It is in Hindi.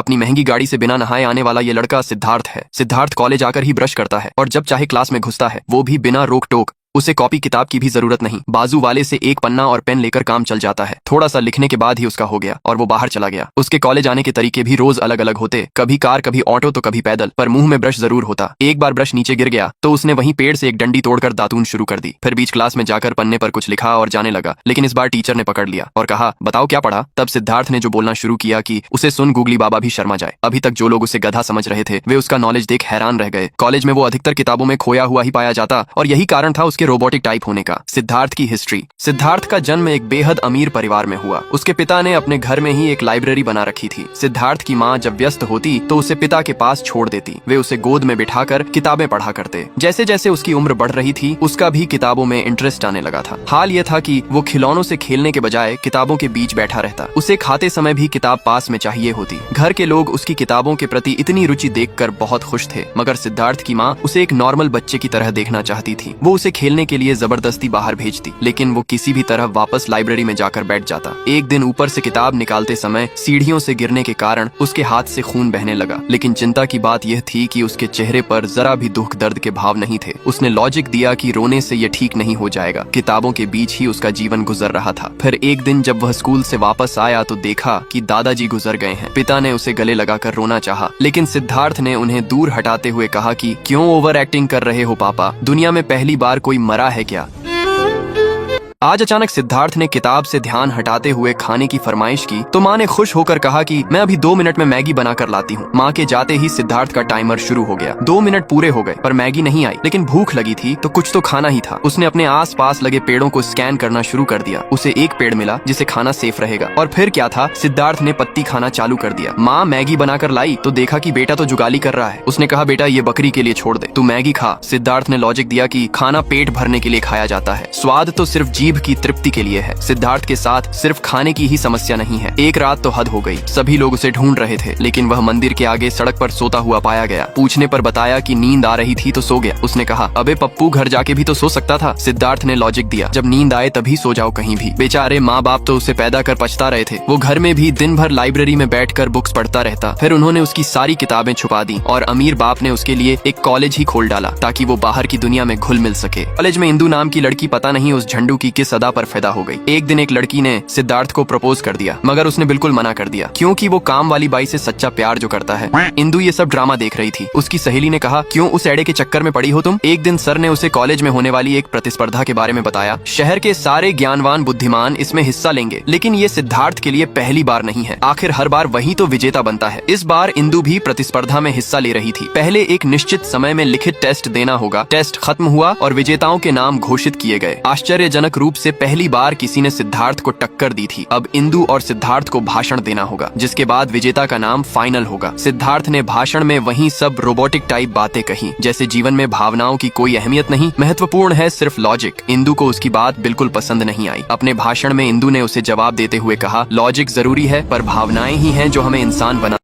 अपनी महंगी गाड़ी से बिना नहाए आने वाला ये लड़का सिद्धार्थ है। सिद्धार्थ कॉलेज आकर ही ब्रश करता है और जब चाहे क्लास में घुसता है, वो भी बिना रोक टोक। उसे कॉपी किताब की भी जरूरत नहीं, बाजू वाले से एक पन्ना और पेन लेकर काम चल जाता है। थोड़ा सा लिखने के बाद ही उसका हो गया और वो बाहर चला गया। उसके कॉलेज आने के तरीके भी रोज अलग अलग होते, कभी कार, कभी ऑटो तो कभी पैदल, पर मुंह में ब्रश जरूर होता। एक बार ब्रश नीचे गिर गया तो उसने वहीं पेड़ से एक डंडी तोड़कर दातून शुरू कर दी। फिर बीच क्लास में जाकर पन्ने पर कुछ लिखा और जाने लगा, लेकिन इस बार टीचर ने पकड़ लिया और कहा, बताओ क्या पढ़ा। तब सिद्धार्थ ने जो बोलना शुरू किया कि उसे सुन गूगली बाबा भी शर्मा जाए। अभी तक जो लोग उसे गधा समझ रहे थे वे उसका नॉलेज देख हैरान रह गए। कॉलेज में वो अधिकतर किताबों में खोया हुआ ही पाया जाता और यही कारण था उसके रोबोटिक टाइप होने का। सिद्धार्थ की हिस्ट्री। सिद्धार्थ का जन्म एक बेहद अमीर परिवार में हुआ। उसके पिता ने अपने घर में ही एक लाइब्रेरी बना रखी थी। सिद्धार्थ की माँ जब व्यस्त होती तो उसे पिता के पास छोड़ देती। वे उसे गोद में बिठाकर किताबें पढ़ा करते। जैसे जैसे उसकी उम्र बढ़ रही थी उसका भी किताबों में इंटरेस्ट आने लगा था। हाल ये था कि वो खिलौनों से खेलने के बजाय किताबों के बीच बैठा रहता। उसे खाते समय भी किताब पास में चाहिए होती। घर के लोग उसकी किताबों के प्रति इतनी रुचि देखकर बहुत खुश थे, मगर सिद्धार्थ की माँ उसे एक नॉर्मल बच्चे की तरह देखना चाहती थी। वो उसे खेलने के लिए जबरदस्ती बाहर भेजती, लेकिन वो किसी भी तरह वापस लाइब्रेरी में जाकर बैठ जाता। एक दिन ऊपर से किताब निकालते समय सीढ़ियों से गिरने के कारण उसके हाथ से खून बहने लगा, लेकिन चिंता की बात यह थी कि उसके चेहरे पर जरा भी दुख दर्द के भाव नहीं थे। उसने लॉजिक दिया कि रोने से यह ठीक नहीं हो जाएगा, किताबों के बीच ही उसका जीवन गुजर रहा था। फिर एक दिन जब वह स्कूल से वापस आया तो देखा कि दादाजी गुजर गए हैं। पिता ने उसे गले लगाकर रोना चाहा, लेकिन सिद्धार्थ ने उन्हें दूर हटाते हुए कहा कि क्यों ओवर एक्टिंग कर रहे हो पापा, दुनिया में पहली बार कोई मरा है क्या। आज अचानक सिद्धार्थ ने किताब से ध्यान हटाते हुए खाने की फरमाइश की तो माँ ने खुश होकर कहा कि मैं अभी 2 मिनट में मैगी बनाकर लाती हूँ। माँ के जाते ही सिद्धार्थ का टाइमर शुरू हो गया। 2 मिनट पूरे हो गए पर मैगी नहीं आई, लेकिन भूख लगी थी तो कुछ तो खाना ही था। उसने अपने आस पास लगे पेड़ों को स्कैन करना शुरू कर दिया। उसे एक पेड़ मिला जिसे खाना सेफ रहेगा, और फिर क्या था, सिद्धार्थ ने पत्ती खाना चालू कर दिया। माँ मैगी बनाकर लाई तो देखा कि बेटा तो जुगाली कर रहा है। उसने कहा, बेटा ये बकरी के लिए छोड़ दे, तू मैगी खा। सिद्धार्थ ने लॉजिक दिया कि खाना पेट भरने के लिए खाया जाता है, स्वाद तो सिर्फ जीभ की तृप्ति के लिए है। सिद्धार्थ के साथ सिर्फ खाने की ही समस्या नहीं है। एक रात तो हद हो गई, सभी लोग उसे ढूंढ रहे थे, लेकिन वह मंदिर के आगे सड़क पर सोता हुआ पाया गया। पूछने पर बताया कि नींद आ रही थी तो सो गया। उसने कहा, अबे पप्पू, घर जाके भी तो सो सकता था। सिद्धार्थ ने लॉजिक दिया, जब नींद आए तभी सो जाओ कहीं भी। बेचारे माँ बाप तो उसे पैदा कर पछता रहे थे। वो घर में भी दिन भर लाइब्रेरी में बैठकर बुक्स पढ़ता रहता। फिर उन्होंने उसकी सारी किताबें छुपा दी और अमीर बाप ने उसके लिए एक कॉलेज ही खोल डाला ताकि वो बाहर की दुनिया में घुल मिल सके। कॉलेज में इंदू नाम की लड़की पता नहीं उस झंडू की किस अदा पर फिदा हो गई। एक दिन एक लड़की ने सिद्धार्थ को प्रपोज कर दिया, मगर उसने बिल्कुल मना कर दिया, क्योंकि वो काम वाली बाई से सच्चा प्यार जो करता है। इंदू ये सब ड्रामा देख रही थी। उसकी सहेली ने कहा, क्यों उस एड़े के चक्कर में पड़ी हो तुम। एक दिन सर ने उसे कॉलेज में होने वाली एक प्रतिस्पर्धा के बारे में बताया। शहर के सारे ज्ञानवान बुद्धिमान इसमें हिस्सा लेंगे, लेकिन ये सिद्धार्थ के लिए पहली बार नहीं है। आखिर हर बार वही तो विजेता बनता है। इस बार इंदू भी प्रतिस्पर्धा में हिस्सा ले रही थी। पहले एक निश्चित समय में लिखित टेस्ट देना होगा। टेस्ट खत्म हुआ और विजेताओं के नाम घोषित किए गए। आश्चर्यजनक रूप से पहली बार किसी ने सिद्धार्थ को टक्कर दी थी। अब इंदू और सिद्धार्थ को भाषण देना होगा, जिसके बाद विजेता का नाम फाइनल होगा। सिद्धार्थ ने भाषण में वही सब रोबोटिक टाइप बातें कही, जैसे जीवन में भावनाओं की कोई अहमियत नहीं, महत्वपूर्ण है सिर्फ लॉजिक। इंदू को उसकी बात बिल्कुल पसंद नहीं आई। अपने भाषण में इंदू ने उसे जवाब देते हुए कहा, लॉजिक जरूरी है पर भावनाएं ही हैं जो हमें इंसान बना